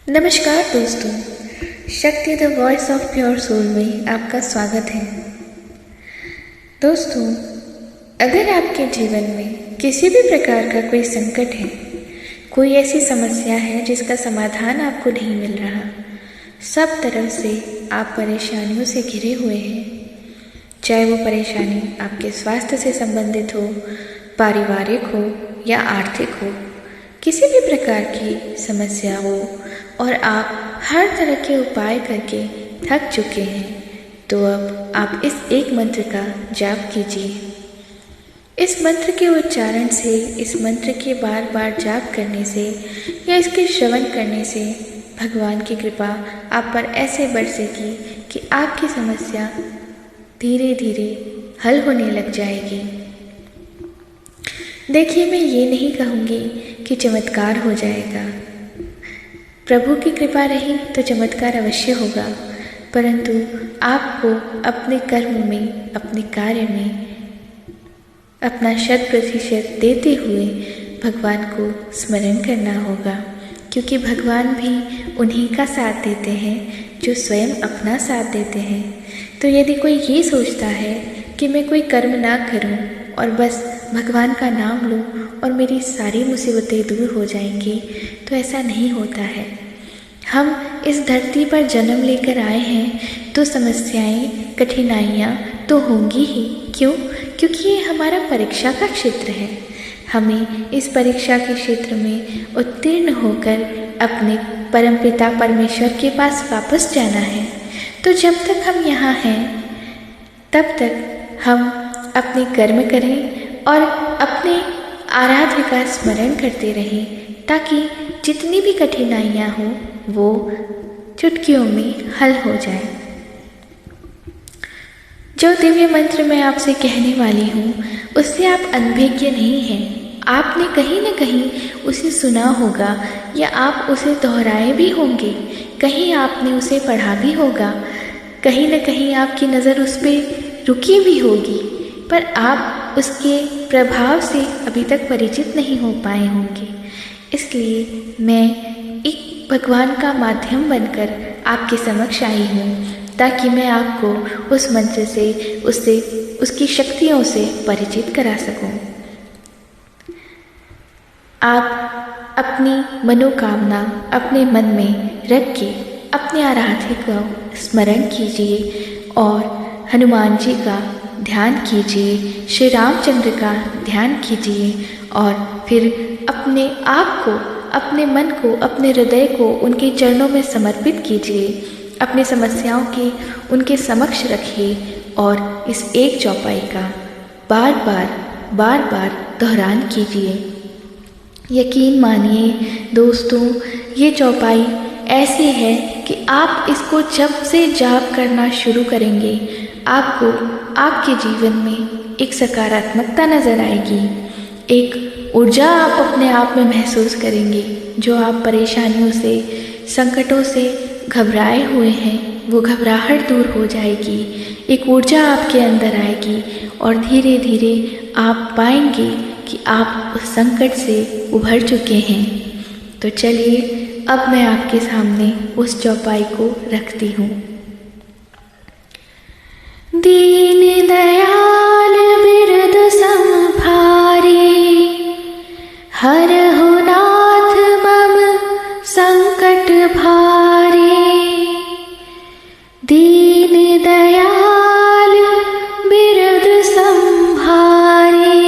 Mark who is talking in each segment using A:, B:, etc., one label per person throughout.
A: नमस्कार दोस्तों, Shakti the voice of pure soul में आपका स्वागत है। दोस्तों, अगर आपके जीवन में किसी भी प्रकार का कोई संकट है, कोई ऐसी समस्या है जिसका समाधान आपको नहीं मिल रहा, सब तरफ से आप परेशानियों से घिरे हुए हैं, चाहे वो परेशानी आपके स्वास्थ्य से संबंधित हो, पारिवारिक हो या आर्थिक हो, किसी भी प्रकार की समस्या हो और आप हर तरह के उपाय करके थक चुके हैं, तो अब आप इस एक मंत्र का जाप कीजिए। इस मंत्र के उच्चारण से, इस मंत्र के बार बार जाप करने से या इसके श्रवण करने से भगवान की कृपा आप पर ऐसे बरसेगी कि आपकी समस्या धीरे धीरे हल होने लग जाएगी। देखिए, मैं ये नहीं कहूँगी कि चमत्कार हो जाएगा। प्रभु की कृपा रही तो चमत्कार अवश्य होगा, परंतु आपको अपने कर्म में, अपने कार्य में अपना 100% देते हुए भगवान को स्मरण करना होगा, क्योंकि भगवान भी उन्हीं का साथ देते हैं जो स्वयं अपना साथ देते हैं। तो यदि कोई ये सोचता है कि मैं कोई कर्म ना करूं और बस भगवान का नाम लूं और मेरी सारी मुसीबतें दूर हो जाएंगी, तो ऐसा नहीं होता है। हम इस धरती पर जन्म लेकर आए हैं तो समस्याएं, कठिनाइयाँ तो होंगी ही। क्यों? क्योंकि ये हमारा परीक्षा का क्षेत्र है। हमें इस परीक्षा के क्षेत्र में उत्तीर्ण होकर अपने परमपिता परमेश्वर के पास वापस जाना है। तो जब तक हम यहाँ हैं, तब तक हम अपने कर्म करें और अपने आराध्य का स्मरण करते रहें, ताकि जितनी भी कठिनाइयाँ हों वो चुटकियों में हल हो जाए। जो दिव्य मंत्र मैं आपसे कहने वाली हूँ, उससे आप अनभिज्ञ नहीं हैं। आपने कहीं न कहीं उसे सुना होगा या आप उसे दोहराए भी होंगे, कहीं आपने उसे पढ़ा भी होगा, कहीं न कहीं आपकी नज़र उस पर रुकी भी होगी, पर आप उसके प्रभाव से अभी तक परिचित नहीं हो पाए होंगे। इसलिए मैं एक भगवान का माध्यम बनकर आपके समक्ष आई हूँ, ताकि मैं आपको उस मंत्र से, उसकी शक्तियों से परिचित करा सकूँ। आप अपनी मनोकामना अपने मन में रख के अपने आराध्य को स्मरण कीजिए और हनुमान जी का ध्यान कीजिए, श्री रामचंद्र का ध्यान कीजिए और फिर अपने आप को, अपने मन को, अपने हृदय को उनके चरणों में समर्पित कीजिए। अपनी समस्याओं के उनके समक्ष रखिए और इस एक चौपाई का बार बार दोहरान कीजिए। यकीन मानिए दोस्तों, ये चौपाई ऐसी है कि आप इसको जब से जाप करना शुरू करेंगे, आपको आपके जीवन में एक सकारात्मकता नज़र आएगी, एक ऊर्जा आप अपने आप में महसूस करेंगे। जो आप परेशानियों से, संकटों से घबराए हुए हैं, वो घबराहट दूर हो जाएगी, एक ऊर्जा आपके अंदर आएगी और धीरे धीरे आप पाएंगे कि आप उस संकट से उभर चुके हैं। तो चलिए, अब मैं आपके सामने उस चौपाई को रखती हूँ। दीन दयाल बिरद समभारी, हरहु नाथ मम संकट भारी। दीन दयाल बिरद संभारी,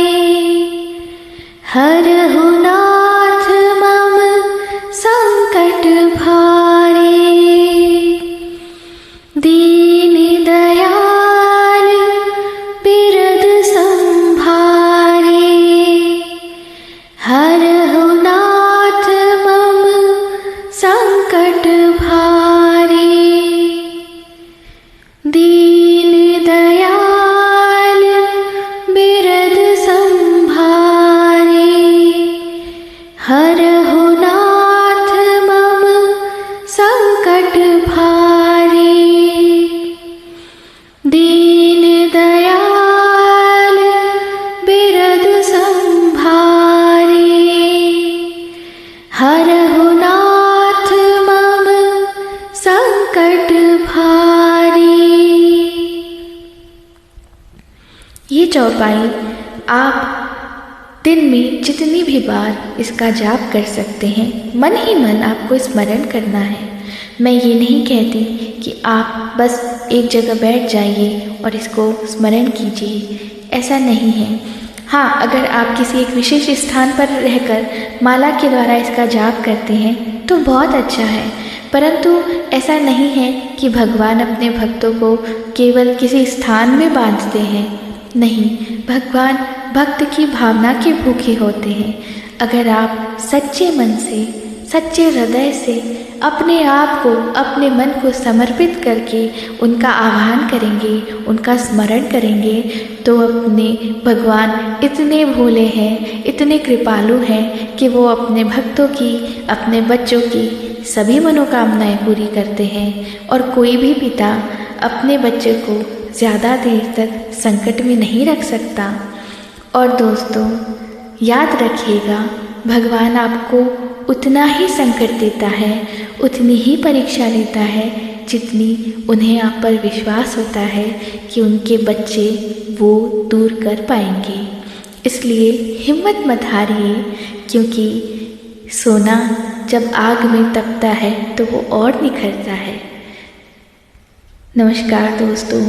A: हरहु नाथ मम संकट भारी। दीन दयाल बिरद संभारी, हरहु नाथ मम संकट चौपाई आप दिन में जितनी भी बार इसका जाप कर सकते हैं, मन ही मन आपको स्मरण करना है। मैं ये नहीं कहती कि आप बस एक जगह बैठ जाइए और इसको स्मरण कीजिए, ऐसा नहीं है। हाँ, अगर आप किसी एक विशेष स्थान पर रहकर माला के द्वारा इसका जाप करते हैं तो बहुत अच्छा है, परंतु ऐसा नहीं है कि भगवान अपने भक्तों को केवल किसी स्थान में बांधते हैं। नहीं, भगवान भक्त की भावना के भूखे होते हैं। अगर आप सच्चे मन से, सच्चे हृदय से अपने आप को, अपने मन को समर्पित करके उनका आह्वान करेंगे, उनका स्मरण करेंगे, तो अपने भगवान इतने भोले हैं, इतने कृपालु हैं कि वो अपने भक्तों की, अपने बच्चों की सभी मनोकामनाएं पूरी करते हैं। और कोई भी पिता अपने बच्चे को ज़्यादा देर तक संकट में नहीं रख सकता। और दोस्तों, याद रखिएगा, भगवान आपको उतना ही संकट देता है, उतनी ही परीक्षा लेता है जितनी उन्हें आप पर विश्वास होता है कि उनके बच्चे वो दूर कर पाएंगे। इसलिए हिम्मत मत हारिए, क्योंकि सोना जब आग में तपता है तो वो और निखरता है। नमस्कार दोस्तों,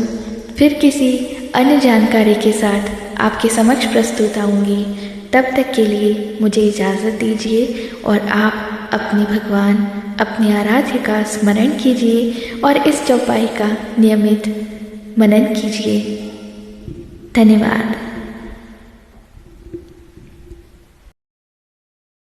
A: फिर किसी अन्य जानकारी के साथ आपके समक्ष प्रस्तुत आऊँगी। तब तक के लिए मुझे इजाज़त दीजिए और आप अपने भगवान, अपने आराध्य का स्मरण कीजिए और इस चौपाई का नियमित मनन कीजिए। धन्यवाद।